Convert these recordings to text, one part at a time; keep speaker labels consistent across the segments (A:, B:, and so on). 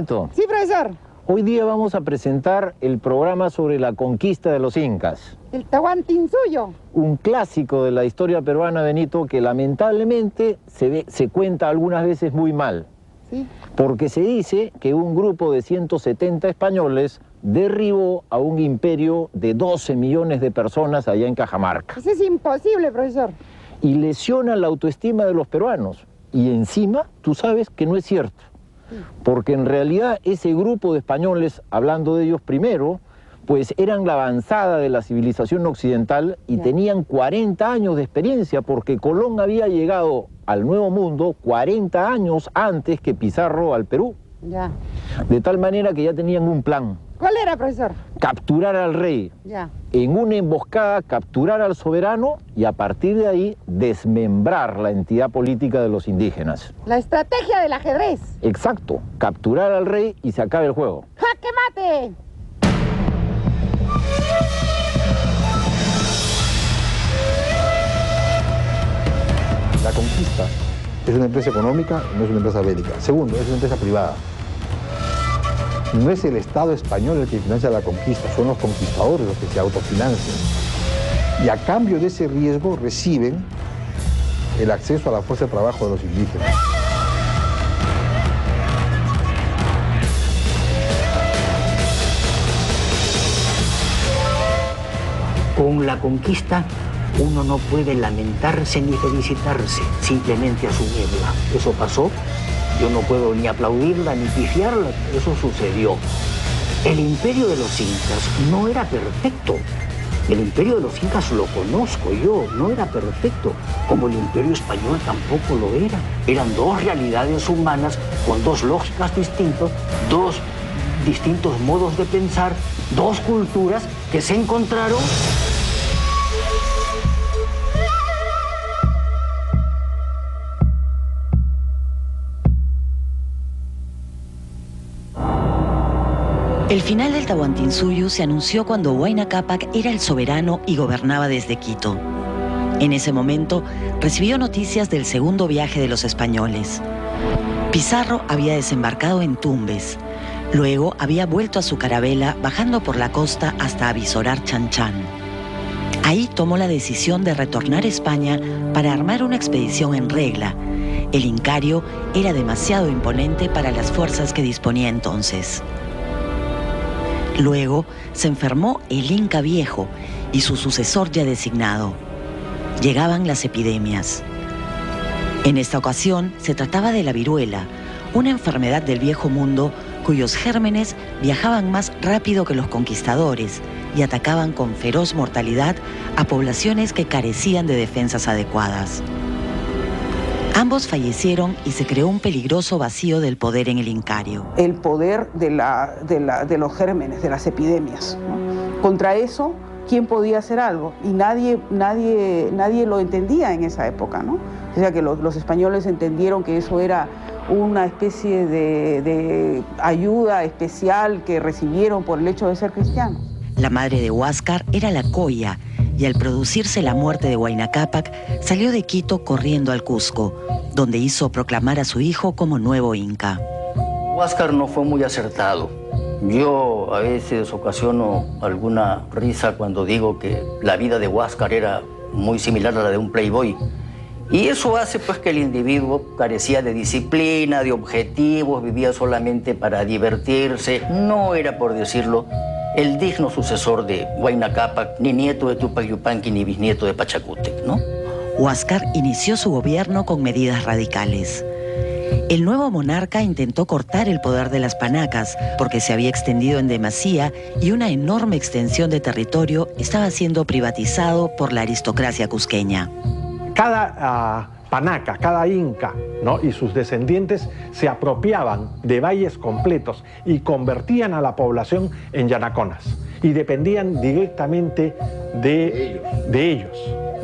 A: Benito.
B: Sí, profesor.
A: Hoy día vamos a presentar el programa sobre la conquista de los incas.
B: El Tahuantinsuyo.
A: Un clásico de la historia peruana, Benito, que lamentablemente se cuenta algunas veces muy mal.
B: Sí.
A: Porque se dice que un grupo de 170 españoles derribó a un imperio de 12 millones de personas allá en Cajamarca.
B: Eso es imposible, profesor.
A: Y lesiona la autoestima de los peruanos. Y encima, tú sabes que no es cierto. Porque en realidad ese grupo de españoles, hablando de ellos primero, pues eran la avanzada de la civilización occidental y tenían 40 años de experiencia, porque Colón había llegado al Nuevo Mundo 40 años antes que Pizarro al Perú.
B: Ya.
A: De tal manera que ya tenían un plan.
B: ¿Cuál era, profesor?
A: Capturar al rey.
B: Ya.
A: En una emboscada, capturar al soberano y a partir de ahí desmembrar la entidad política de los indígenas.
B: La estrategia del ajedrez.
A: Exacto. Capturar al rey y se acaba el juego.
B: ¡Jaque mate!
C: La conquista es una empresa económica, no es una empresa bélica. Segundo, es una empresa privada. No es el Estado español el que financia la conquista, son los conquistadores los que se autofinancian. Y a cambio de ese riesgo reciben el acceso a la fuerza de trabajo de los indígenas.
D: Con la conquista uno no puede lamentarse ni felicitarse, simplemente asumirla. Eso pasó, yo no puedo ni aplaudirla ni pifiarla, eso sucedió. El imperio de los incas no era perfecto. El imperio de los incas lo conozco yo, no era perfecto, como el imperio español tampoco lo era. Eran dos realidades humanas con dos lógicas distintas, dos distintos modos de pensar, dos culturas que se encontraron.
E: El final del Tahuantinsuyo se anunció cuando Huayna Cápac era el soberano y gobernaba desde Quito. En ese momento recibió noticias del segundo viaje de los españoles. Pizarro había desembarcado en Tumbes. Luego había vuelto a su carabela bajando por la costa hasta avisorar Chanchán. Ahí tomó la decisión de retornar a España para armar una expedición en regla. El Incario era demasiado imponente para las fuerzas que disponía entonces. Luego se enfermó el Inca Viejo y su sucesor ya designado. Llegaban las epidemias. En esta ocasión se trataba de la viruela, una enfermedad del Viejo Mundo cuyos gérmenes viajaban más rápido que los conquistadores y atacaban con feroz mortalidad a poblaciones que carecían de defensas adecuadas. Ambos fallecieron y se creó un peligroso vacío del poder en el Incario.
F: El poder de los gérmenes, de las epidemias, ¿no? Contra eso, ¿quién podía hacer algo? Y nadie lo entendía en esa época, ¿no? O sea que los españoles entendieron que eso era una especie de ayuda especial que recibieron por el hecho de ser cristianos.
E: La madre de Huáscar era la Coya, y al producirse la muerte de Huayna Cápac, salió de Quito corriendo al Cusco, donde hizo proclamar a su hijo como nuevo inca.
D: Huáscar no fue muy acertado. Yo a veces ocasiono alguna risa cuando digo que la vida de Huáscar era muy similar a la de un playboy. Y eso hace pues que el individuo carecía de disciplina, de objetivos, vivía solamente para divertirse. No era, por decirlo, el digno sucesor de Huayna Cápac, ni nieto de Tupac Yupanqui, ni bisnieto de Pachacútec, ¿no?
E: Huáscar inició su gobierno con medidas radicales. El nuevo monarca intentó cortar el poder de las panacas porque se había extendido en demasía y una enorme extensión de territorio estaba siendo privatizado por la aristocracia cusqueña.
G: Cada panaca, cada inca, ¿no?, y sus descendientes se apropiaban de valles completos y convertían a la población en yanaconas y dependían directamente de ellos,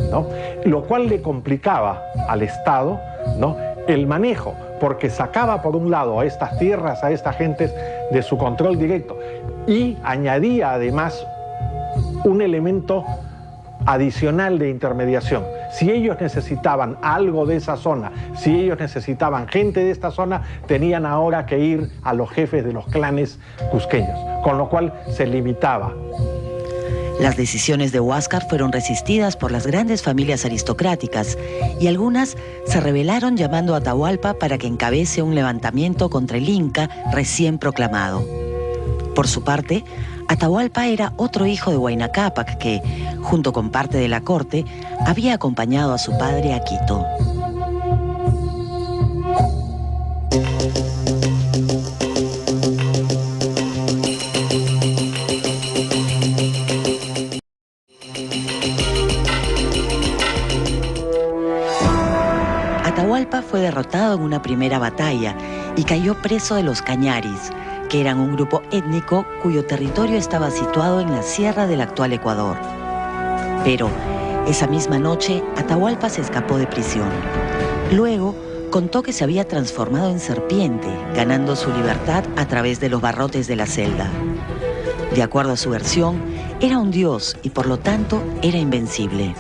G: ¿no? Lo cual le complicaba al Estado, ¿no?, el manejo, porque sacaba por un lado a estas tierras, a estas gentes de su control directo y añadía además un elemento adicional de intermediación. Si ellos necesitaban algo de esa zona, si ellos necesitaban gente de esta zona, tenían ahora que ir a los jefes de los clanes cusqueños, con lo cual se limitaba.
E: Las decisiones de Huáscar fueron resistidas por las grandes familias aristocráticas y algunas se rebelaron llamando a Atahualpa para que encabece un levantamiento contra el Inca recién proclamado. Por su parte, Atahualpa era otro hijo de Huayna Cápac que, junto con parte de la corte, había acompañado a su padre a Quito. Atahualpa fue derrotado en una primera batalla y cayó preso de los Cañaris, que eran un grupo étnico cuyo territorio estaba situado en la sierra del actual Ecuador. Pero esa misma noche, Atahualpa se escapó de prisión. Luego, contó que se había transformado en serpiente, ganando su libertad a través de los barrotes de la celda. De acuerdo a su versión, era un dios y por lo tanto era invencible.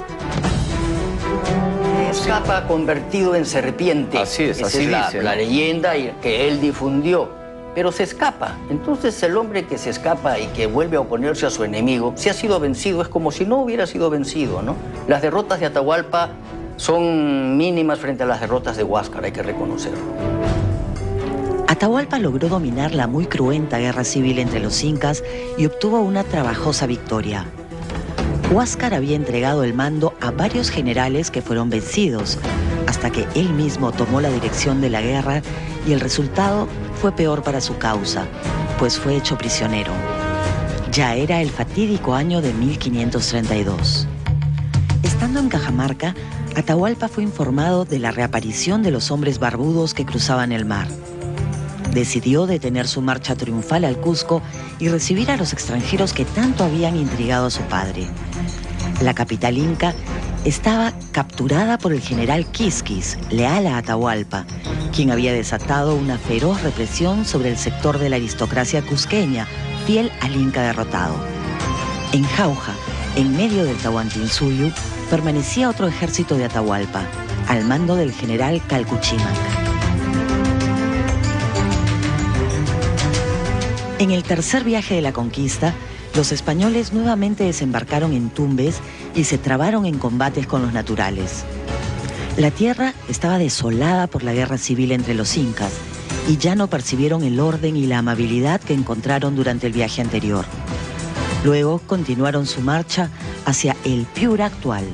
D: Escapa convertido en serpiente.
H: Así es,
D: Esa
H: así dice,
D: la
H: ¿no?
D: leyenda que él difundió. Pero se escapa. Entonces el hombre que se escapa y que vuelve a oponerse a su enemigo, si ha sido vencido, es como si no hubiera sido vencido, ¿no? Las derrotas de Atahualpa son mínimas frente a las derrotas de Huáscar, hay que reconocerlo.
E: Atahualpa logró dominar la muy cruenta guerra civil entre los incas y obtuvo una trabajosa victoria. Huáscar había entregado el mando a varios generales que fueron vencidos, hasta que él mismo tomó la dirección de la guerra y el resultado fue peor para su causa, pues fue hecho prisionero. Ya era el fatídico año de 1532. Estando en Cajamarca, Atahualpa fue informado de la reaparición de los hombres barbudos que cruzaban el mar. Decidió detener su marcha triunfal al Cusco y recibir a los extranjeros que tanto habían intrigado a su padre. La capital inca estaba capturada por el general Quisquis, leal a Atahualpa, quien había desatado una feroz represión sobre el sector de la aristocracia cusqueña, fiel al inca derrotado. En Jauja, en medio del Tahuantinsuyo, permanecía otro ejército de Atahualpa, al mando del general Calcuchímac. En el tercer viaje de la conquista, los españoles nuevamente desembarcaron en Tumbes y se trabaron en combates con los naturales. La tierra estaba desolada por la guerra civil entre los incas y ya no percibieron el orden y la amabilidad que encontraron durante el viaje anterior. Luego continuaron su marcha hacia el Piura actual.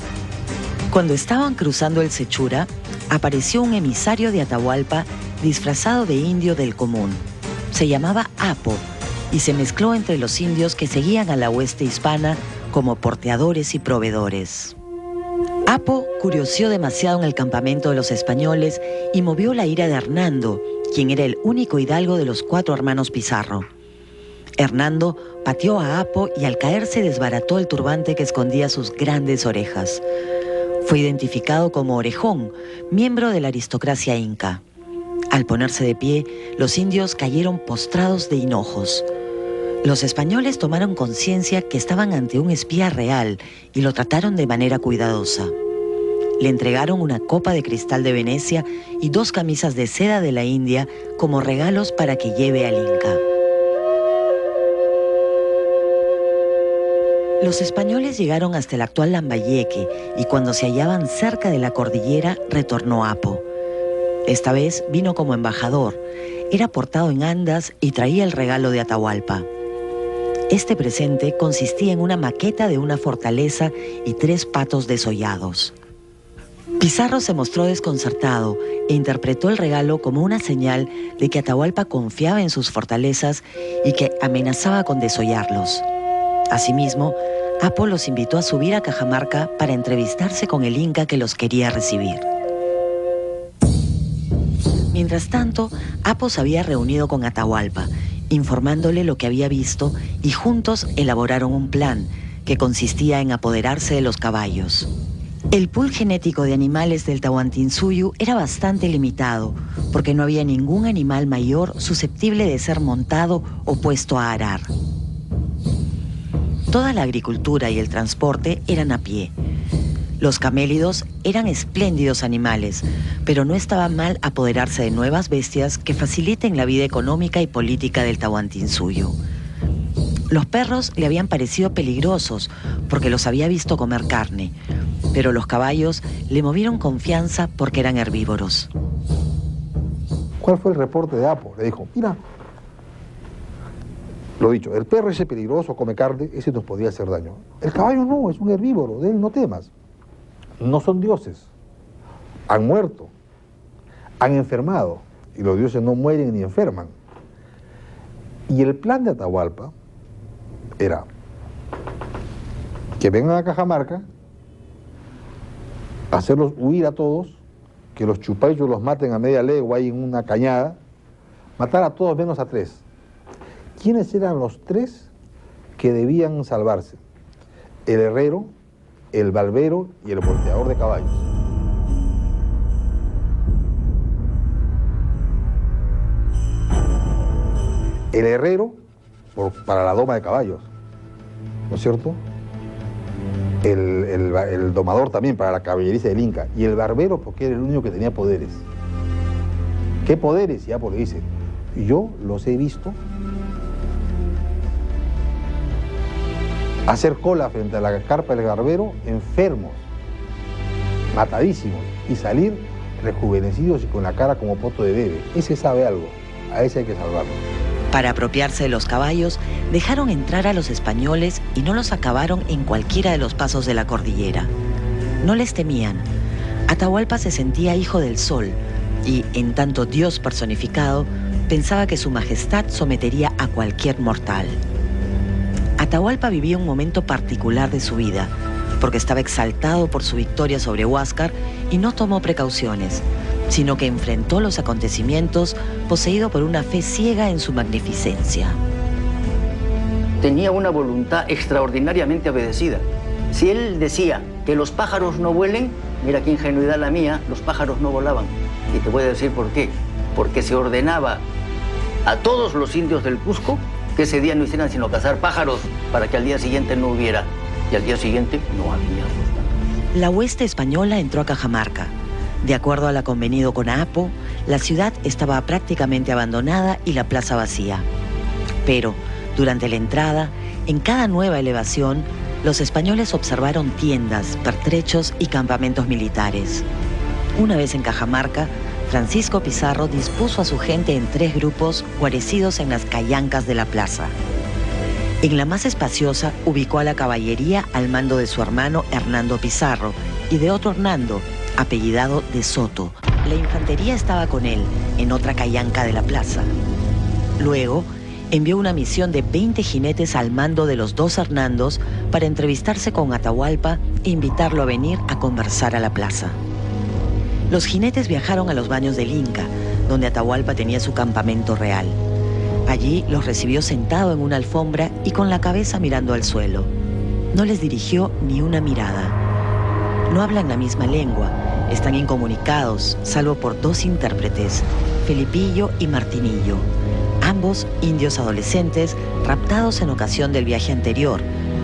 E: Cuando estaban cruzando el Sechura, apareció un emisario de Atahualpa disfrazado de indio del común. Se llamaba Apo y se mezcló entre los indios que seguían a la hueste hispana como porteadores y proveedores. Apo curioseó demasiado en el campamento de los españoles y movió la ira de Hernando, quien era el único hidalgo de los 4 hermanos Pizarro. Hernando pateó a Apo y al caer se desbarató el turbante que escondía sus grandes orejas. Fue identificado como Orejón, miembro de la aristocracia inca. Al ponerse de pie, los indios cayeron postrados de hinojos. Los españoles tomaron conciencia que estaban ante un espía real y lo trataron de manera cuidadosa. Le entregaron una copa de cristal de Venecia y 2 camisas de seda de la India como regalos para que lleve al Inca. Los españoles llegaron hasta el actual Lambayeque y cuando se hallaban cerca de la cordillera retornó Apo. Esta vez vino como embajador, era portado en andas y traía el regalo de Atahualpa. Este presente consistía en una maqueta de una fortaleza y 3 patos desollados. Pizarro se mostró desconcertado e interpretó el regalo como una señal de que Atahualpa confiaba en sus fortalezas y que amenazaba con desollarlos. Asimismo, Apo los invitó a subir a Cajamarca para entrevistarse con el inca que los quería recibir. Mientras tanto, Apo se había reunido con Atahualpa, informándole lo que había visto y juntos elaboraron un plan que consistía en apoderarse de los caballos. El pool genético de animales del Tahuantinsuyo era bastante limitado porque no había ningún animal mayor susceptible de ser montado o puesto a arar. Toda la agricultura y el transporte eran a pie. Los camélidos eran espléndidos animales, pero no estaba mal apoderarse de nuevas bestias que faciliten la vida económica y política del Tahuantinsuyo. Los perros le habían parecido peligrosos porque los había visto comer carne, pero los caballos le movieron confianza porque eran herbívoros.
C: ¿Cuál fue el reporte de Apo? Le dijo, mira, lo dicho, el perro ese peligroso, come carne, ese nos podría hacer daño. El caballo no, es un herbívoro, de él no temas. No son dioses, han muerto, han enfermado, y los dioses no mueren ni enferman. Y el plan de Atahualpa era que vengan a Cajamarca, hacerlos huir a todos, que los chupayos los maten a media legua ahí en una cañada, matar a todos menos a 3. ¿Quiénes eran los 3 que debían salvarse? El herrero, el barbero y el volteador de caballos. El herrero para la doma de caballos, ¿no es cierto? El domador también para la caballeriza del Inca, y el barbero porque era el único que tenía poderes. ¿Qué poderes? Y Apo le dice, yo los he visto hacer cola frente a la carpa del barbero, enfermos, matadísimos, y salir rejuvenecidos y con la cara como poto de bebé. Ese sabe algo, a ese hay que salvarlo.
E: Para apropiarse de los caballos, dejaron entrar a los españoles y no los acabaron en cualquiera de los pasos de la cordillera. No les temían. Atahualpa se sentía hijo del sol y, en tanto Dios personificado, pensaba que su majestad sometería a cualquier mortal. Atahualpa vivía un momento particular de su vida, porque estaba exaltado por su victoria sobre Huáscar y no tomó precauciones, sino que enfrentó los acontecimientos poseído por una fe ciega en su magnificencia.
D: Tenía una voluntad extraordinariamente obedecida. Si él decía que los pájaros no vuelen, mira qué ingenuidad la mía, los pájaros no volaban. Y te voy a decir por qué. Porque se ordenaba a todos los indios del Cusco que ese día no hicieran sino cazar pájaros para que al día siguiente no hubiera. Y al día siguiente no había.
E: La hueste española entró a Cajamarca. De acuerdo a lo convenido con Apo, la ciudad estaba prácticamente abandonada y la plaza vacía. Pero, durante la entrada, en cada nueva elevación, los españoles observaron tiendas, pertrechos y campamentos militares. Una vez en Cajamarca, Francisco Pizarro dispuso a su gente en 3 grupos guarecidos en las callancas de la plaza. En la más espaciosa ubicó a la caballería al mando de su hermano Hernando Pizarro y de otro Hernando, apellidado de Soto. La infantería estaba con él, en otra callanca de la plaza. Luego, envió una misión de 20 jinetes al mando de los 2 Hernandos para entrevistarse con Atahualpa e invitarlo a venir a conversar a la plaza. Los jinetes viajaron a los baños del Inca, donde Atahualpa tenía su campamento real. Allí los recibió sentado en una alfombra y con la cabeza mirando al suelo. No les dirigió ni una mirada. No hablan la misma lengua, están incomunicados, salvo por 2 intérpretes, Felipillo y Martinillo, ambos indios adolescentes raptados en ocasión del viaje anterior,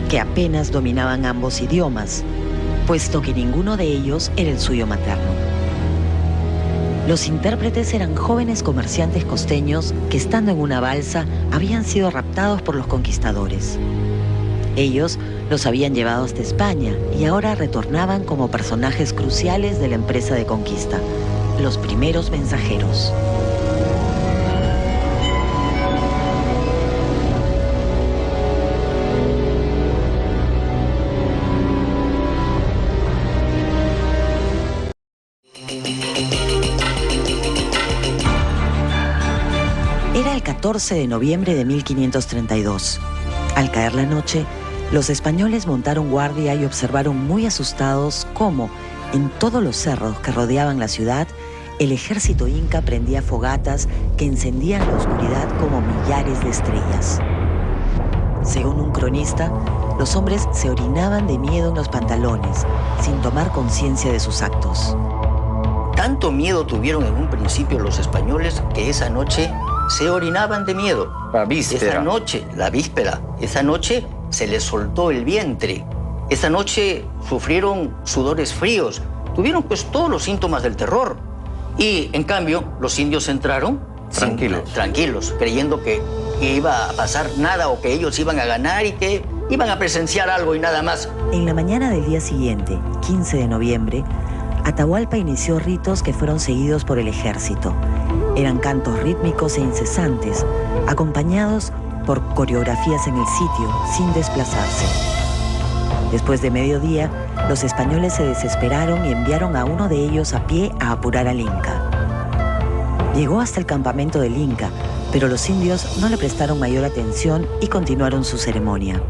E: que apenas dominaban ambos idiomas, puesto que ninguno de ellos era el suyo materno. Los intérpretes eran jóvenes comerciantes costeños que, estando en una balsa, habían sido raptados por los conquistadores. Ellos los habían llevado hasta España y ahora retornaban como personajes cruciales de la empresa de conquista, los primeros mensajeros. Era el 14 de noviembre de 1532. Al caer la noche, los españoles montaron guardia y observaron muy asustados cómo, en todos los cerros que rodeaban la ciudad, el ejército inca prendía fogatas que encendían la oscuridad como millares de estrellas. Según un cronista, los hombres se orinaban de miedo en los pantalones, sin tomar conciencia de sus actos.
D: Tanto miedo tuvieron en un principio los españoles que esa noche se orinaban de miedo.
H: La víspera.
D: Esa noche, la víspera, esa noche se les soltó el vientre Esa noche sufrieron sudores fríos, tuvieron pues todos los síntomas del terror. Y en cambio, los indios entraron tranquilos, creyendo que iba a pasar nada o que ellos iban a ganar y que iban a presenciar algo y nada más.
E: En la mañana del día siguiente, 15 de noviembre, Atahualpa inició ritos que fueron seguidos por el ejército. Eran cantos rítmicos e incesantes, acompañados por coreografías en el sitio, sin desplazarse. Después de mediodía, los españoles se desesperaron y enviaron a uno de ellos a pie a apurar al Inca. Llegó hasta el campamento del Inca, pero los indios no le prestaron mayor atención y continuaron su ceremonia.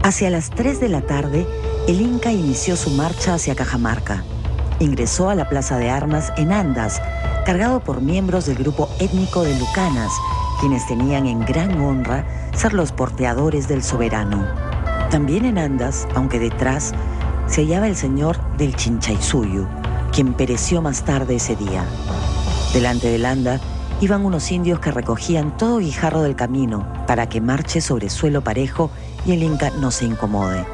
E: Hacia las 3 de la tarde, el Inca inició su marcha hacia Cajamarca. Ingresó a la plaza de armas en andas, cargado por miembros del grupo étnico de Lucanas, quienes tenían en gran honra ser los porteadores del soberano. También en andas, aunque detrás, se hallaba el señor del Chinchaysuyu, quien pereció más tarde ese día. Delante del anda iban unos indios que recogían todo guijarro del camino para que marche sobre suelo parejo y el Inca no se incomode.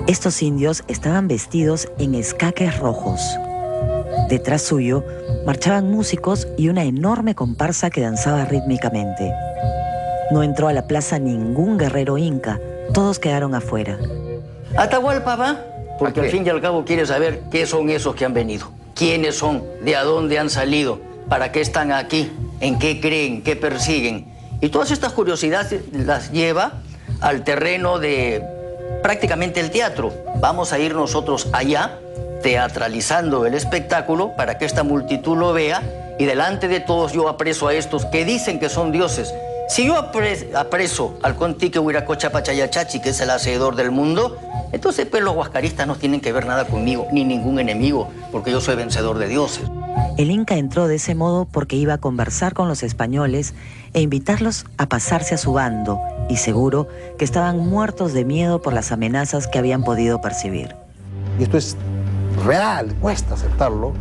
E: Estos indios estaban vestidos en escaques rojos. Detrás suyo marchaban músicos y una enorme comparsa que danzaba rítmicamente. No entró a la plaza ningún guerrero inca, todos quedaron afuera.
D: Atahualpa va, porque al fin y al cabo quiere saber qué son esos que han venido, quiénes son, de a dónde han salido, para qué están aquí, en qué creen, qué persiguen. Y todas estas curiosidades las lleva al terreno de prácticamente el teatro. Vamos a ir nosotros allá, teatralizando el espectáculo para que esta multitud lo vea y delante de todos yo apreso a estos que dicen que son dioses. Si yo apreso al Contique Huiracocha Pachayachachi, que es el hacedor del mundo, entonces pues los huascaristas no tienen que ver nada conmigo, ni ningún enemigo, porque yo soy vencedor de dioses.
E: El Inca entró de ese modo porque iba a conversar con los españoles e invitarlos a pasarse a su bando, y seguro que estaban muertos de miedo por las amenazas que habían podido percibir.
C: Y esto es real, cuesta aceptarlo.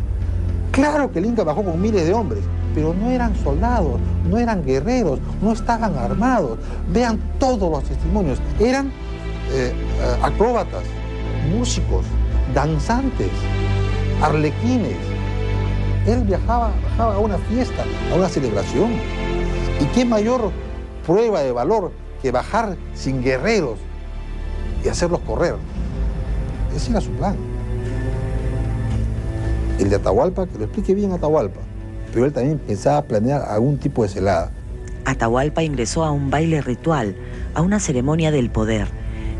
C: Claro que el Inca bajó con miles de hombres, pero no eran soldados, no eran guerreros, no estaban armados. Vean todos los testimonios. Eran acróbatas, músicos, danzantes, arlequines. Él viajaba a una fiesta, a una celebración. ¿Y qué mayor prueba de valor que bajar sin guerreros y hacerlos correr? Ese era su plan. El de Atahualpa, que lo explique bien Atahualpa, pero él también pensaba planear algún tipo de celada.
E: Atahualpa ingresó a un baile ritual, a una ceremonia del poder,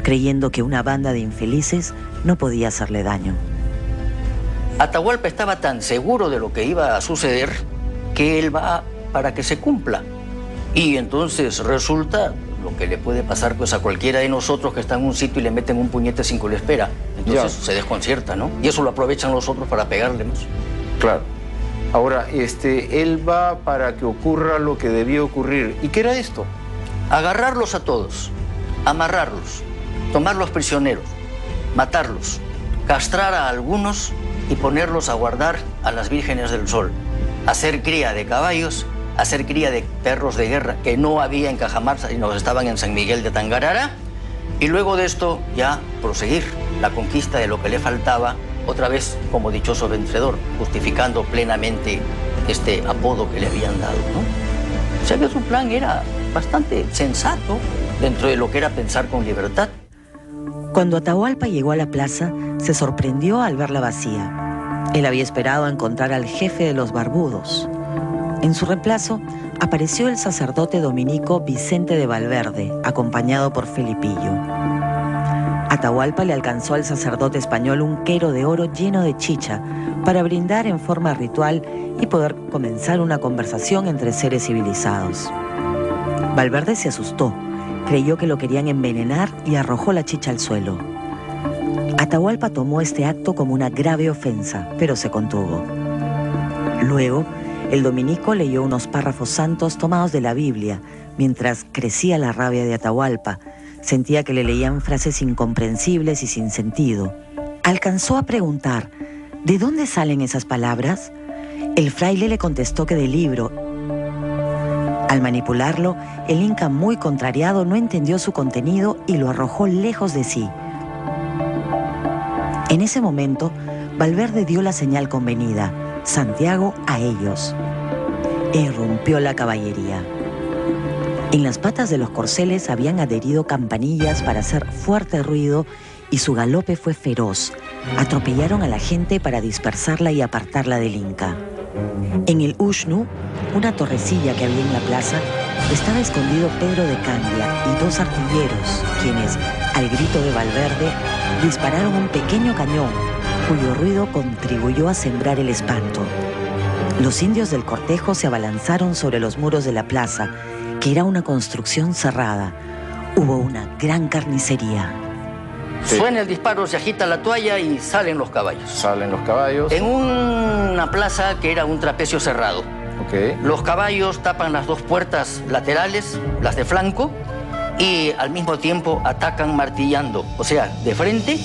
E: creyendo que una banda de infelices no podía hacerle daño.
D: Atahualpa estaba tan seguro de lo que iba a suceder que él va para que se cumpla. Y entonces resulta lo que le puede pasar pues a cualquiera de nosotros que está en un sitio y le meten un puñete sin que lo espera. Entonces se desconcierta, ¿no? Y eso lo aprovechan los otros para pegarle más.
H: Claro. Ahora, él va para que ocurra lo que debía ocurrir. ¿Y qué era esto?
D: Agarrarlos a todos, amarrarlos, tomarlos prisioneros, matarlos, castrar a algunos y ponerlos a guardar a las vírgenes del sol, hacer cría de caballos, hacer cría de perros de guerra, que no había en Cajamarca, sino estaban en San Miguel de Tangarara, y luego de esto ya proseguir la conquista de lo que le faltaba, otra vez como dichoso vencedor, justificando plenamente este apodo que le habían dado, ¿no? O sea que su plan era bastante sensato dentro de lo que era pensar con libertad.
E: Cuando Atahualpa llegó a la plaza, se sorprendió al verla vacía. Él había esperado a encontrar al jefe de los barbudos. En su reemplazo, apareció el sacerdote dominico Vicente de Valverde, acompañado por Felipillo. Atahualpa le alcanzó al sacerdote español un quero de oro lleno de chicha para brindar en forma ritual y poder comenzar una conversación entre seres civilizados. Valverde se asustó, creyó que lo querían envenenar y arrojó la chicha al suelo. Atahualpa tomó este acto como una grave ofensa, pero se contuvo. Luego, el dominico leyó unos párrafos santos tomados de la Biblia, mientras crecía la rabia de Atahualpa. Sentía que le leían frases incomprensibles y sin sentido. Alcanzó a preguntar, ¿de dónde salen esas palabras? El fraile le contestó que del libro. Al manipularlo, el inca, muy contrariado, no entendió su contenido y lo arrojó lejos de sí. En ese momento, Valverde dio la señal convenida: Santiago a ellos. E irrumpió la caballería. En las patas de los corceles habían adherido campanillas para hacer fuerte ruido y su galope fue feroz. Atropellaron a la gente para dispersarla y apartarla del inca. En el Uxnu, una torrecilla que había en la plaza, estaba escondido Pedro de Candia y 2 artilleros, quienes, al grito de Valverde, dispararon un pequeño cañón, cuyo ruido contribuyó a sembrar el espanto. Los indios del cortejo se abalanzaron sobre los muros de la plaza, que era una construcción cerrada. Hubo una gran carnicería.
I: Sí. Suena el disparo, se agita la toalla y salen los caballos.
H: Salen los caballos.
I: En una plaza que era un trapecio cerrado.
H: Okay.
I: Los caballos tapan las 2 puertas laterales, las de flanco, y al mismo tiempo atacan martillando. O sea, de frente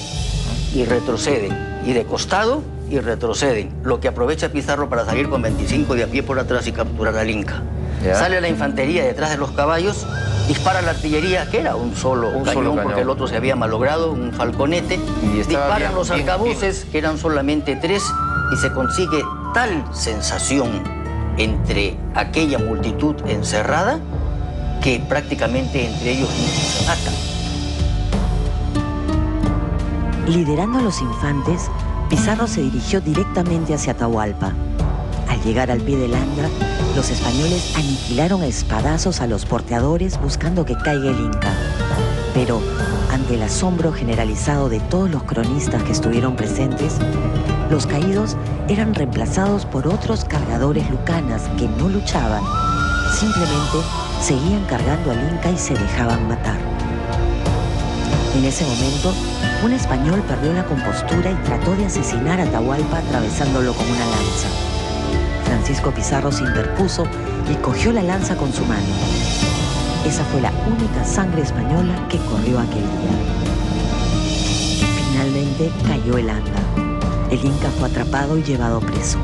I: y retroceden, y de costado y retroceden. Lo que aprovecha Pizarro para salir con 25 de a pie por atrás y capturar al inca. ¿Ya? Sale la infantería detrás de los caballos, dispara la artillería, que era un solo cañón, porque el otro se había malogrado, un falconete. Disparan los arcabuces, que eran solamente 3, y se consigue tal sensación entre aquella multitud encerrada que prácticamente entre ellos mismos se matan.
E: Liderando a los infantes, Pizarro se dirigió directamente hacia Atahualpa. Al llegar al pie del Anda, los españoles aniquilaron a espadazos a los porteadores buscando que caiga el inca. Pero, ante el asombro generalizado de todos los cronistas que estuvieron presentes, los caídos eran reemplazados por otros cargadores lucanas que no luchaban. Simplemente seguían cargando al inca y se dejaban matar. En ese momento, un español perdió la compostura y trató de asesinar a Atahualpa atravesándolo con una lanza. Francisco Pizarro se interpuso y cogió la lanza con su mano. Esa fue la única sangre española que corrió aquel día. Finalmente cayó el Anda. El inca fue atrapado y llevado preso.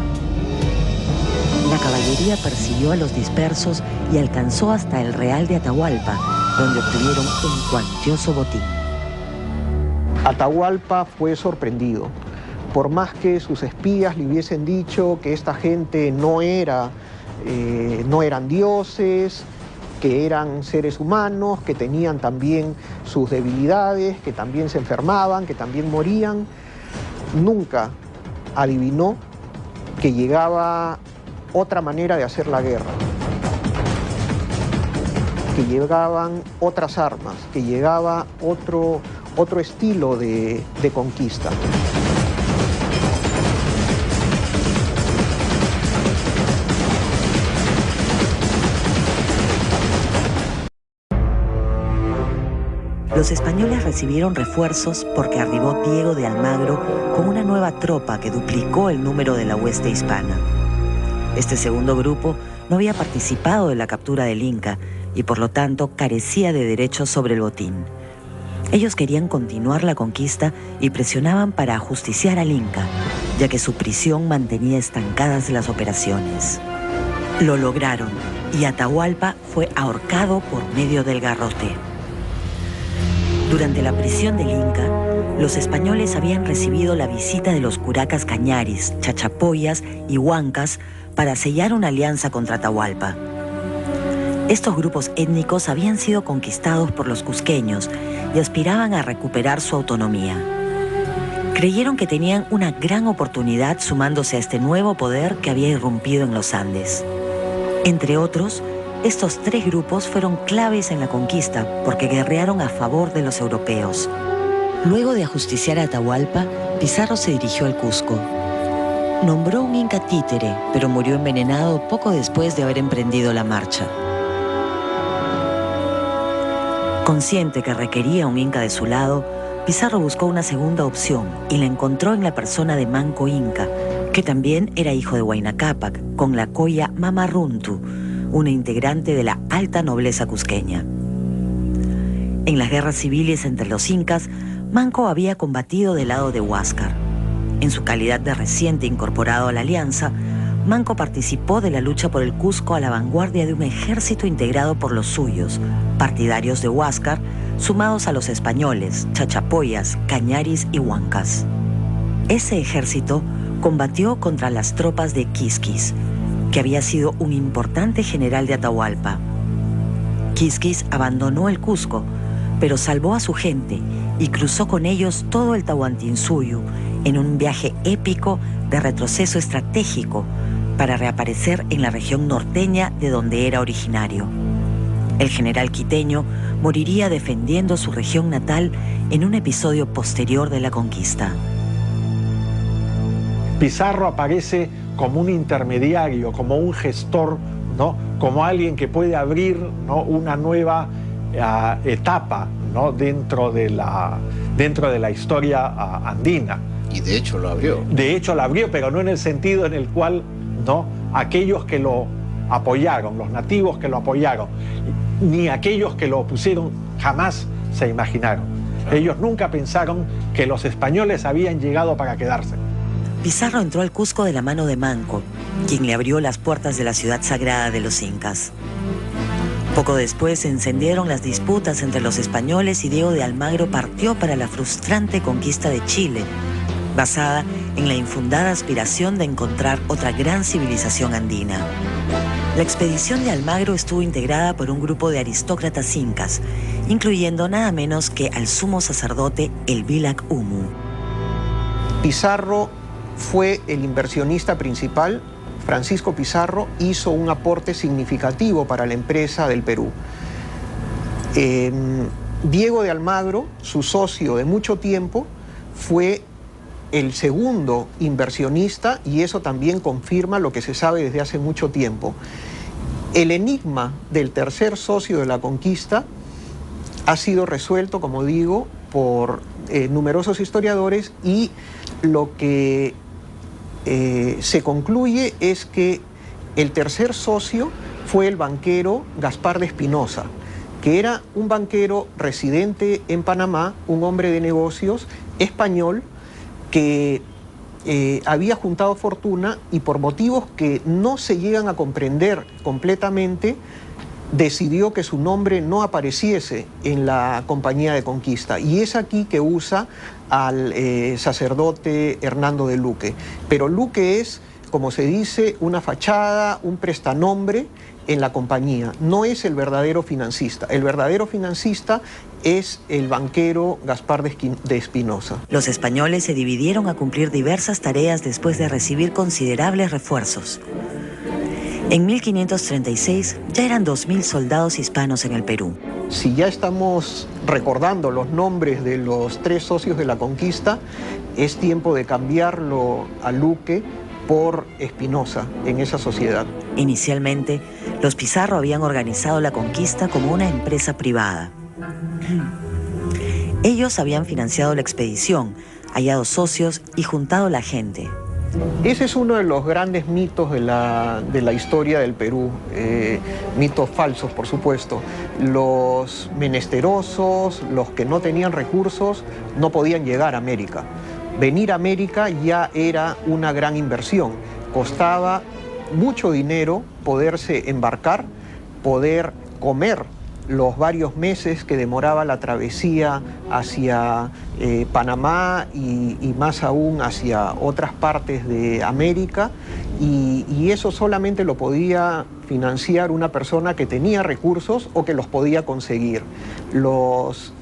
E: La caballería persiguió a los dispersos y alcanzó hasta el Real de Atahualpa, donde obtuvieron un cuantioso botín.
J: Atahualpa fue sorprendido. Por más que sus espías le hubiesen dicho que esta gente no eran dioses, que eran seres humanos, que tenían también sus debilidades, que también se enfermaban, que también morían, nunca adivinó que llegaba otra manera de hacer la guerra, que llegaban otras armas, que llegaba otro estilo de conquista.
E: Los españoles recibieron refuerzos porque arribó Diego de Almagro con una nueva tropa que duplicó el número de la hueste hispana. Este segundo grupo no había participado en la captura del Inca y por lo tanto carecía de derechos sobre el botín. Ellos querían continuar la conquista y presionaban para ajusticiar al Inca, ya que su prisión mantenía estancadas las operaciones. Lo lograron y Atahualpa fue ahorcado por medio del garrote. Durante la prisión del Inca, los españoles habían recibido la visita de los curacas cañaris, chachapoyas y huancas para sellar una alianza contra Atahualpa. Estos grupos étnicos habían sido conquistados por los cusqueños y aspiraban a recuperar su autonomía. Creyeron que tenían una gran oportunidad sumándose a este nuevo poder que había irrumpido en los Andes. Entre otros, estos 3 grupos fueron claves en la conquista porque guerrearon a favor de los europeos. Luego de ajusticiar a Atahualpa, Pizarro se dirigió al Cusco. Nombró un inca títere, pero murió envenenado poco después de haber emprendido la marcha. Consciente que requería un inca de su lado, Pizarro buscó una segunda opción y la encontró en la persona de Manco Inca, que también era hijo de Huayna Cápac, con la coya Mama Runtu, una integrante de la alta nobleza cusqueña. En las guerras civiles entre los incas, Manco había combatido del lado de Huáscar. En su calidad de reciente incorporado a la alianza, Manco participó de la lucha por el Cusco a la vanguardia de un ejército integrado por los suyos, partidarios de Huáscar, sumados a los españoles, chachapoyas, cañaris y huancas. Ese ejército combatió contra las tropas de Quisquis, que había sido un importante general de Atahualpa. Quisquis abandonó el Cusco, pero salvó a su gente y cruzó con ellos todo el Tahuantinsuyo en un viaje épico de retroceso estratégico para reaparecer en la región norteña de donde era originario. El general quiteño moriría defendiendo su región natal en un episodio posterior de la conquista.
G: Pizarro aparece como un intermediario, como un gestor, ¿no? Como alguien que puede abrir, ¿no?, una nueva etapa, ¿no?, dentro de la historia andina.
H: Y de hecho lo abrió.
G: De hecho lo abrió, pero no en el sentido en el cual, ¿no?, aquellos que lo apoyaron, los nativos que lo apoyaron, ni aquellos que lo opusieron jamás se imaginaron. Ellos nunca pensaron que los españoles habían llegado para quedarse.
E: Pizarro entró al Cusco de la mano de Manco, quien le abrió las puertas de la ciudad sagrada de los incas. Poco después se encendieron las disputas entre los españoles y Diego de Almagro partió para la frustrante conquista de Chile, basada en la infundada aspiración de encontrar otra gran civilización andina. La expedición de Almagro estuvo integrada por un grupo de aristócratas incas, incluyendo nada menos que al sumo sacerdote Elvílac Humu.
J: Pizarro fue el inversionista principal. Francisco Pizarro hizo un aporte significativo para la empresa del Perú. Diego de Almagro, su socio de mucho tiempo, fue el segundo inversionista y eso también confirma lo que se sabe desde hace mucho tiempo. El enigma del tercer socio de la conquista ha sido resuelto, como digo, por numerosos historiadores y lo que se concluye es que el tercer socio fue el banquero Gaspar de Espinosa, que era un banquero residente en Panamá, un hombre de negocios español que había juntado fortuna y por motivos que no se llegan a comprender completamente, decidió que su nombre no apareciese en la compañía de conquista. Y es aquí que usa al sacerdote Hernando de Luque. Pero Luque es, como se dice, una fachada, un prestanombre en la compañía. No es el verdadero financista. El verdadero financista es el banquero Gaspar de Espinosa.
E: Los españoles se dividieron a cumplir diversas tareas después de recibir considerables refuerzos. En 1536 ya eran 2.000 soldados hispanos en el Perú.
J: Si ya estamos recordando los nombres de los tres socios de la conquista, es tiempo de cambiarlo a Luque por Espinosa en esa sociedad.
E: Inicialmente, los Pizarro habían organizado la conquista como una empresa privada. Ellos habían financiado la expedición, hallado socios y juntado la gente.
J: Ese es uno de los grandes mitos de la historia del Perú, mitos falsos, por supuesto. Los menesterosos, los que no tenían recursos, no podían llegar a América. Venir a América ya era una gran inversión. Costaba mucho dinero poderse embarcar, poder comer los varios meses que demoraba la travesía hacia Panamá y más aún hacia otras partes de América, y eso solamente lo podía financiar una persona que tenía recursos o que los podía conseguir. Los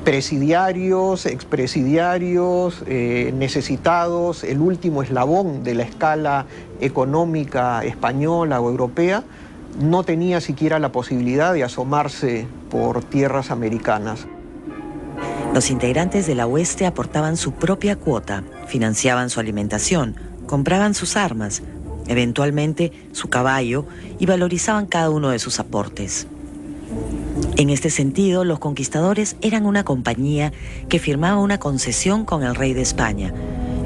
J: presidiarios, expresidiarios, necesitados, el último eslabón de la escala económica española o europea, no tenía siquiera la posibilidad de asomarse por tierras americanas.
E: Los integrantes de la hueste aportaban su propia cuota, financiaban su alimentación, compraban sus armas, eventualmente su caballo y valorizaban cada uno de sus aportes. En este sentido, los conquistadores eran una compañía que firmaba una concesión con el rey de España,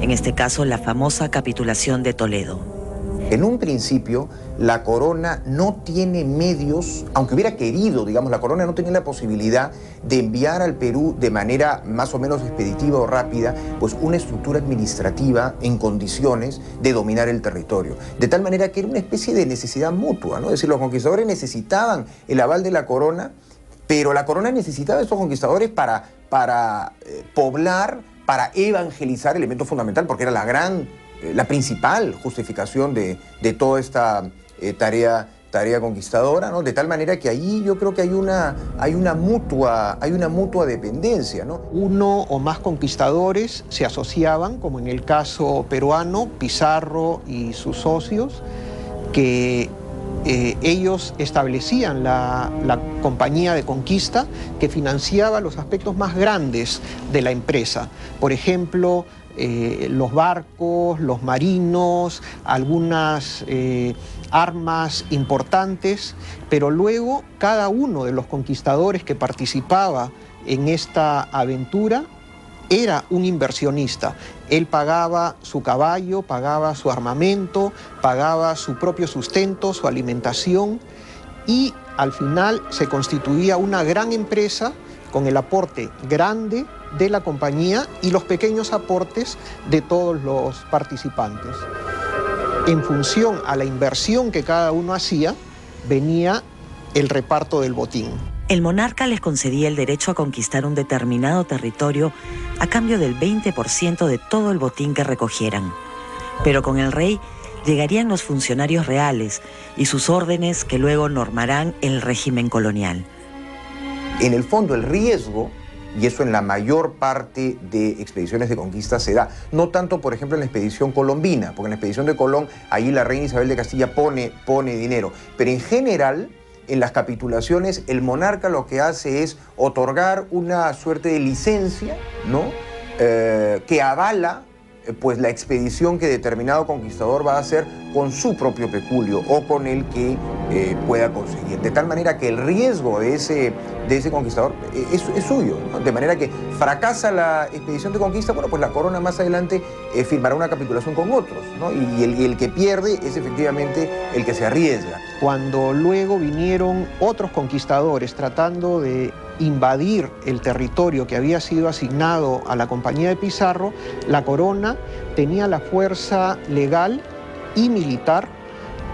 E: en este caso la famosa capitulación de Toledo.
H: En un principio, la corona no tiene medios, aunque hubiera querido, digamos, la corona no tenía la posibilidad de enviar al Perú de manera más o menos expeditiva o rápida, pues una estructura administrativa en condiciones de dominar el territorio. De tal manera que era una especie de necesidad mutua, ¿no? Es decir, los conquistadores necesitaban el aval de la corona, pero la corona necesitaba de estos conquistadores para poblar, para evangelizar, elemento fundamental, porque era la principal justificación de toda esta tarea conquistadora, ¿no? De tal manera que ahí yo creo que hay una mutua dependencia, ¿no?
J: Uno o más conquistadores se asociaban, como en el caso peruano, Pizarro y sus socios, que ellos establecían la compañía de conquista que financiaba los aspectos más grandes de la empresa. Por ejemplo, los barcos, los marinos, algunas armas importantes, pero luego cada uno de los conquistadores que participaba en esta aventura era un inversionista. Él pagaba su caballo, pagaba su armamento, pagaba su propio sustento, su alimentación, y al final se constituía una gran empresa con el aporte grande de la compañía y los pequeños aportes de todos los participantes. En función a la inversión que cada uno hacía, venía el reparto del botín.
E: El monarca les concedía el derecho a conquistar un determinado territorio a cambio del 20% de todo el botín que recogieran. Pero con el rey llegarían los funcionarios reales y sus órdenes que luego normarán el régimen colonial.
H: En el fondo, el riesgo, y eso en la mayor parte de expediciones de conquista se da, no tanto, por ejemplo, en la expedición colombina, porque en la expedición de Colón, ahí la reina Isabel de Castilla pone dinero, pero en general, en las capitulaciones, el monarca lo que hace es otorgar una suerte de licencia, ¿no? Que avala pues la expedición que determinado conquistador va a hacer con su propio peculio o con el que pueda conseguir. De tal manera que el riesgo de ese conquistador es suyo, ¿no? De manera que fracasa la expedición de conquista, bueno, pues la corona más adelante firmará una capitulación con otros, ¿no? Y el que pierde es efectivamente el que se arriesga.
J: Cuando luego vinieron otros conquistadores tratando de invadir el territorio que había sido asignado a la compañía de Pizarro, la corona tenía la fuerza legal y militar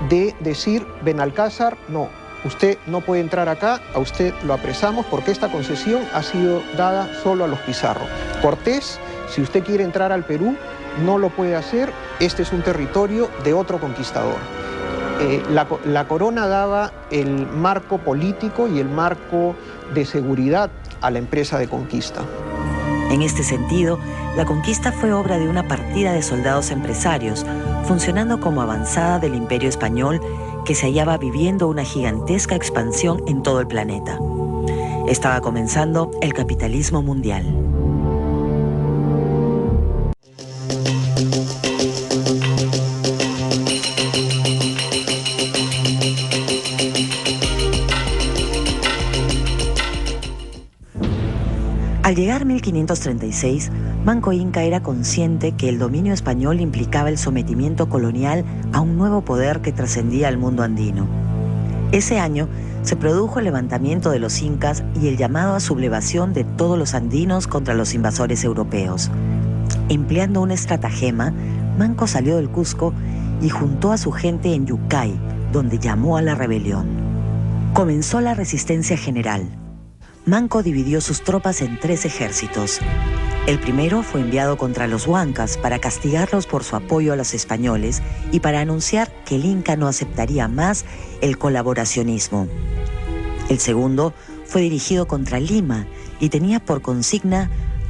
J: de decir: Benalcázar, no, usted no puede entrar acá, a usted lo apresamos porque esta concesión ha sido dada solo a los Pizarro. Cortés, si usted quiere entrar al Perú, no lo puede hacer, este es un territorio de otro conquistador. La corona daba el marco político y el marco de seguridad a la empresa de conquista.
E: En este sentido, la conquista fue obra de una partida de soldados empresarios, funcionando como avanzada del Imperio Español, que se hallaba viviendo una gigantesca expansión en todo el planeta. Estaba comenzando el capitalismo mundial. Al llegar 1536, Manco Inca era consciente que el dominio español implicaba el sometimiento colonial a un nuevo poder que trascendía al mundo andino. Ese año se produjo el levantamiento de los incas y el llamado a sublevación de todos los andinos contra los invasores europeos. Empleando un estratagema, Manco salió del Cusco y juntó a su gente en Yucay, donde llamó a la rebelión. Comenzó la resistencia general. Manco dividió sus tropas en 3 ejércitos. El primero fue enviado contra los huancas para castigarlos por su apoyo a los españoles y para anunciar que el Inca no aceptaría más el colaboracionismo. El segundo fue dirigido contra Lima y tenía por consigna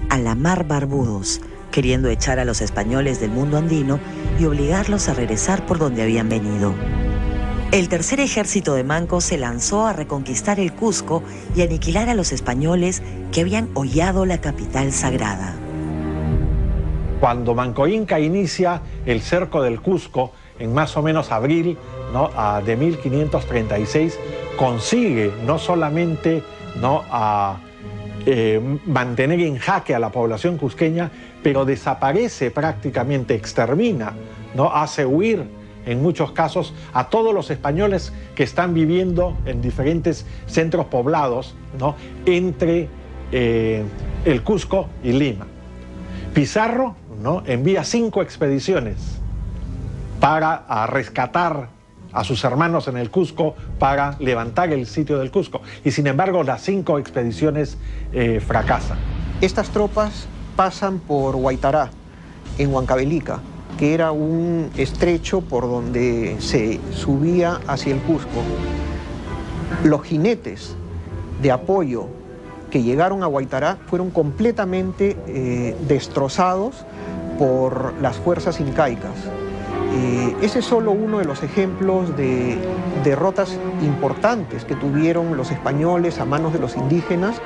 E: a la mar barbudos, queriendo echar a los españoles del mundo andino y obligarlos a regresar por donde habían venido. El tercer ejército de Manco se lanzó a reconquistar el Cusco y aniquilar a los españoles que habían hollado la capital sagrada.
G: Cuando Manco Inca inicia el cerco del Cusco en más o menos abril, ¿no?, de 1536, consigue no solamente, ¿no?, mantener en jaque a la población cusqueña, pero desaparece prácticamente, extermina, ¿no?, hace huir en muchos casos, a todos los españoles que están viviendo en diferentes centros poblados, ¿no?, entre el Cusco y Lima. Pizarro, ¿no?, envía 5 expediciones para rescatar a sus hermanos en el Cusco, para levantar el sitio del Cusco. Y sin embargo, las 5 expediciones fracasan.
J: Estas tropas pasan por Huaytará, en Huancavelica, que era un estrecho por donde se subía hacia el Cusco. Los jinetes de apoyo que llegaron a Huaytará fueron completamente destrozados por las fuerzas incaicas. Ese es solo uno de los ejemplos de derrotas importantes que tuvieron los españoles a manos de los indígenas.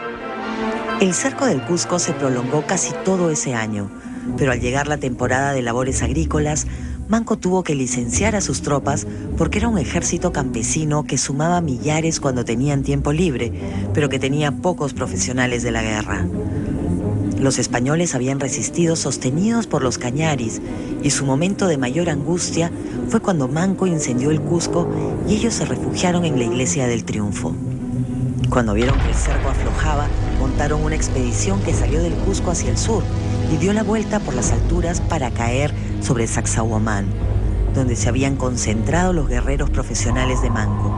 E: El cerco del Cusco se prolongó casi todo ese año, pero al llegar la temporada de labores agrícolas, Manco tuvo que licenciar a sus tropas porque era un ejército campesino que sumaba millares cuando tenían tiempo libre, pero que tenía pocos profesionales de la guerra. Los españoles habían resistido sostenidos por los cañaris y su momento de mayor angustia fue cuando Manco incendió el Cusco y ellos se refugiaron en la Iglesia del Triunfo. Cuando vieron que el cerco aflojaba, montaron una expedición que salió del Cusco hacia el sur y dio la vuelta por las alturas para caer sobre Sacsayhuamán, donde se habían concentrado los guerreros profesionales de Manco.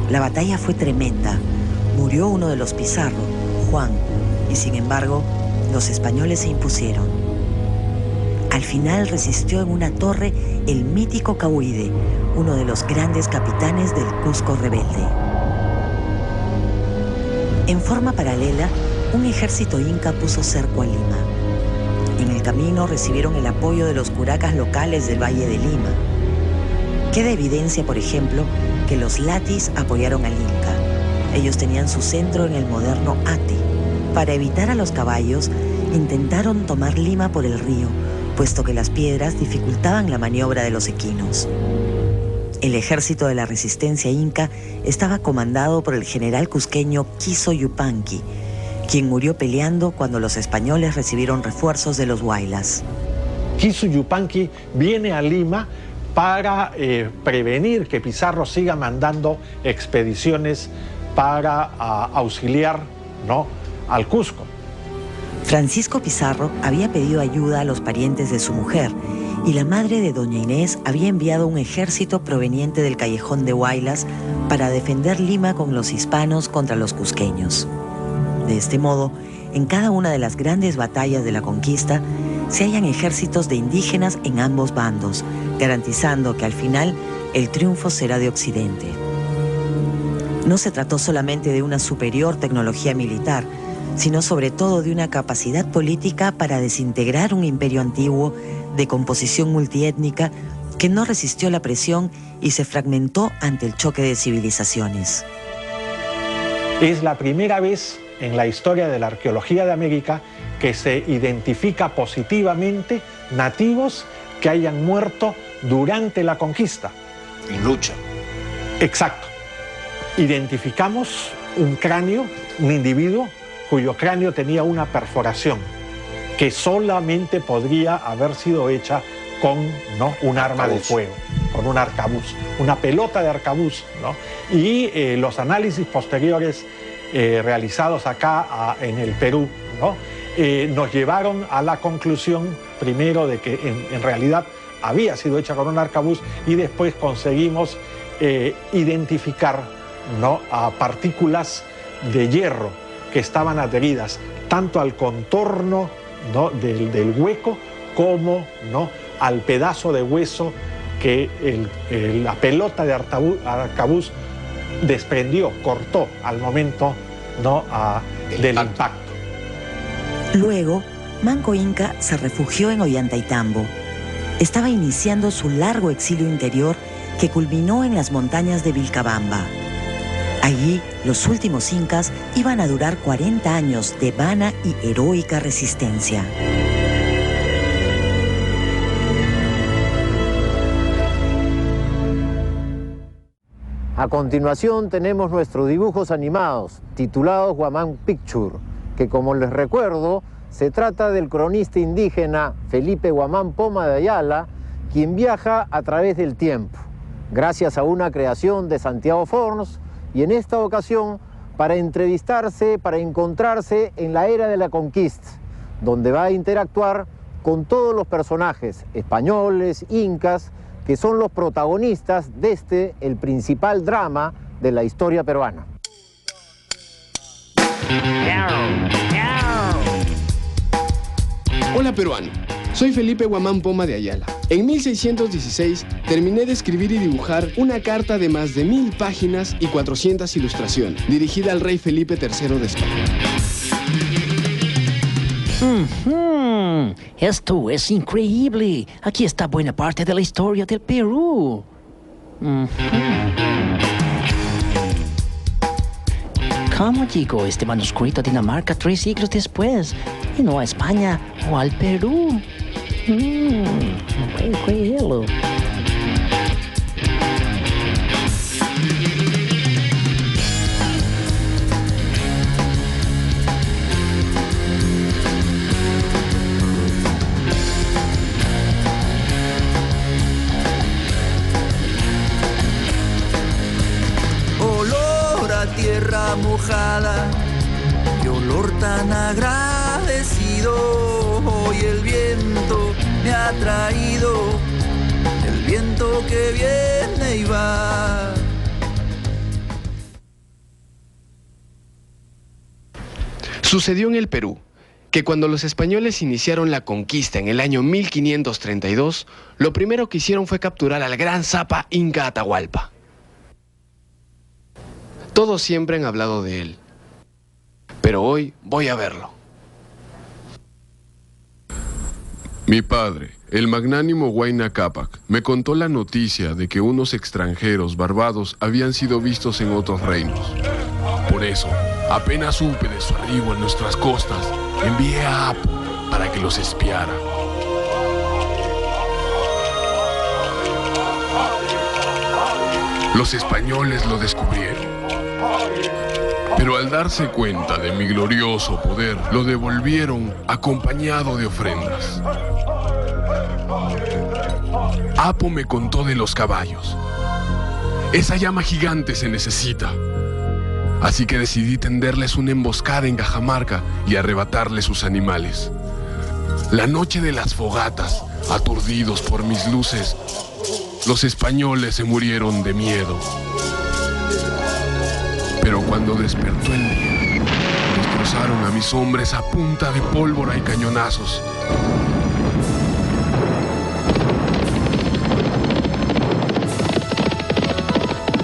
E: La batalla fue tremenda. Murió uno de los Pizarro, Juan, y sin embargo, los españoles se impusieron. Al final resistió en una torre el mítico Cahuide, uno de los grandes capitanes del Cusco rebelde. En forma paralela, un ejército inca puso cerco a Lima. En el camino recibieron el apoyo de los curacas locales del Valle de Lima. Queda evidencia, por ejemplo, que los latis apoyaron al Inca. Ellos tenían su centro en el moderno Ate. Para evitar a los caballos, intentaron tomar Lima por el río, puesto que las piedras dificultaban la maniobra de los equinos. El ejército de la resistencia inca estaba comandado por el general cusqueño Quiso Yupanqui, quien murió peleando cuando los españoles recibieron refuerzos de los Huaylas.
G: Quiso Yupanqui viene a Lima para prevenir que Pizarro siga mandando expediciones para auxiliar, ¿no?, al Cusco.
E: Francisco Pizarro había pedido ayuda a los parientes de su mujer y la madre de doña Inés había enviado un ejército proveniente del callejón de Huaylas para defender Lima con los hispanos contra los cusqueños. De este modo, en cada una de las grandes batallas de la conquista se hallan ejércitos de indígenas en ambos bandos, garantizando que al final el triunfo será de Occidente. No se trató solamente de una superior tecnología militar, sino sobre todo de una capacidad política para desintegrar un imperio antiguo de composición multiétnica que no resistió la presión y se fragmentó ante el choque de civilizaciones.
G: Es la primera vez en la historia de la arqueología de América que se identifica positivamente nativos que hayan muerto durante la conquista.
H: En lucha.
G: Exacto. Identificamos un cráneo, un individuo cuyo cráneo tenía una perforación que solamente podría haber sido hecha con, ¿no?, un arma de fuego, con un arcabuz, una pelota de arcabuz, ¿no? Y los análisis posteriores realizados acá en el Perú, ¿no?, nos llevaron a la conclusión, primero, de que en realidad había sido hecha con un arcabuz, y después conseguimos identificar, ¿no?, a partículas de hierro que estaban adheridas tanto al contorno, ¿no?, del hueco como, ¿no?, al pedazo de hueso que la pelota de arcabuz desprendió, cortó al momento, ¿no?, del impacto.
E: Luego, Manco Inca se refugió en Ollantaytambo. Estaba iniciando su largo exilio interior que culminó en las montañas de Vilcabamba. Allí, los últimos incas iban a durar 40 años de vana y heroica resistencia.
A: A continuación tenemos nuestros dibujos animados, titulados Guamán Picture, que, como les recuerdo, se trata del cronista indígena Felipe Guamán Poma de Ayala, quien viaja a través del tiempo, gracias a una creación de Santiago Forns, y en esta ocasión para entrevistarse, para encontrarse en la era de la conquista, donde va a interactuar con todos los personajes españoles, incas, que son los protagonistas de el principal drama de la historia peruana.
K: Hola peruano, soy Felipe Guamán Poma de Ayala. En 1616 terminé de escribir y dibujar una carta de más de 1000 páginas y 400 ilustraciones, dirigida al rey Felipe III de España.
L: Esto es increíble. Aquí está buena parte de la historia del Perú. ¿Cómo llegó este manuscrito a Dinamarca 3 siglos después y no a España o al Perú? No puedo creerlo.
M: Tierra mojada, qué olor tan agradecido. Hoy el viento me ha traído, el viento que viene y va.
K: Sucedió en el Perú que cuando los españoles iniciaron la conquista en el año 1532, lo primero que hicieron fue capturar al gran Zapa Inca Atahualpa. Todos siempre han hablado de él, pero hoy voy a verlo.
N: Mi padre, el magnánimo Huayna Cápac, me contó la noticia de que unos extranjeros barbados habían sido vistos en otros reinos. Por eso, apenas supe de su arribo en nuestras costas, envié a Apo para que los espiara. Los españoles lo descubrieron. Pero al darse cuenta de mi glorioso poder, lo devolvieron acompañado de ofrendas. Apo me contó de los caballos. Esa llama gigante se necesita. Así que decidí tenderles una emboscada en Cajamarca y arrebatarles sus animales. La noche de las fogatas, aturdidos por mis luces, los españoles se murieron de miedo. Pero cuando despertó el día, destrozaron a mis hombres a punta de pólvora y cañonazos.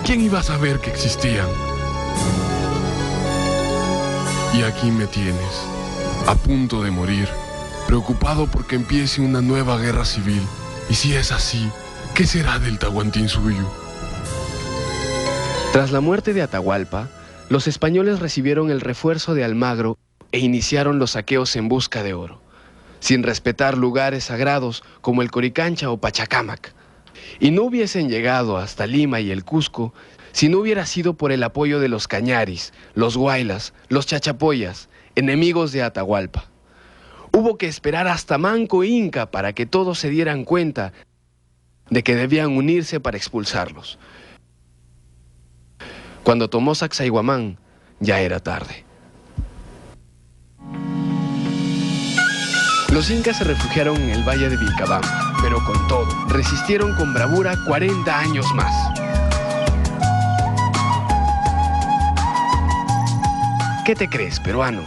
N: ¿Quién iba a saber que existían? Y aquí me tienes, a punto de morir, preocupado porque empiece una nueva guerra civil. Y si es así, ¿qué será del Tahuantinsuyo?
K: Tras la muerte de Atahualpa, los españoles recibieron el refuerzo de Almagro e iniciaron los saqueos en busca de oro, sin respetar lugares sagrados como el Coricancha o Pachacámac. Y no hubiesen llegado hasta Lima y el Cusco si no hubiera sido por el apoyo de los Cañaris, los Huaylas, los Chachapoyas, enemigos de Atahualpa. Hubo que esperar hasta Manco Inca para que todos se dieran cuenta de que debían unirse para expulsarlos. Cuando tomó Sacsayhuamán, ya era tarde. Los incas se refugiaron en el valle de Vilcabamba, pero con todo, resistieron con bravura 40 años más. ¿Qué te crees, peruano?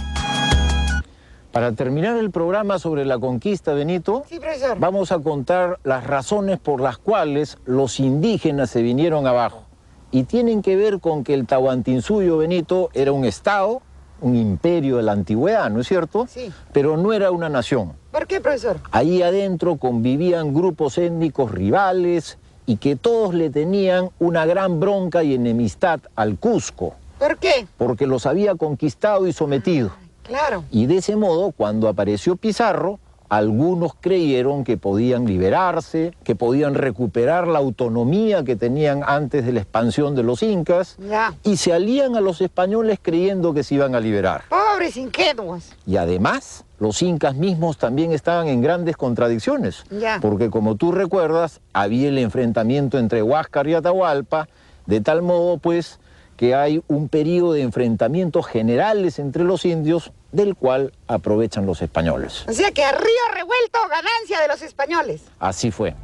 A: Para terminar el programa sobre la conquista, Benito,
B: sí, profesor,
A: vamos a contar las razones por las cuales los indígenas se vinieron abajo. Y tienen que ver con que el Tahuantinsuyo, Benito, era un estado, un imperio de la antigüedad, ¿no es cierto?
B: Sí.
A: Pero no era una nación.
B: ¿Por qué, profesor?
A: Ahí adentro convivían grupos étnicos rivales y que todos le tenían una gran bronca y enemistad al Cusco.
B: ¿Por qué?
A: Porque los había conquistado y sometido.
B: Claro.
A: Y de ese modo, cuando apareció Pizarro, algunos creyeron que podían liberarse, que podían recuperar la autonomía que tenían antes de la expansión de los incas, y se alían a los españoles creyendo que se iban a liberar.
B: Pobres ingenuos.
A: Y además, los incas mismos también estaban en grandes contradicciones, porque como tú recuerdas, había el enfrentamiento entre Huáscar y Atahualpa, de tal modo pues que hay un periodo de enfrentamientos generales entre los indios, del cual aprovechan los españoles.
B: O sea que a río revuelto, ganancia de los españoles.
A: Así fue.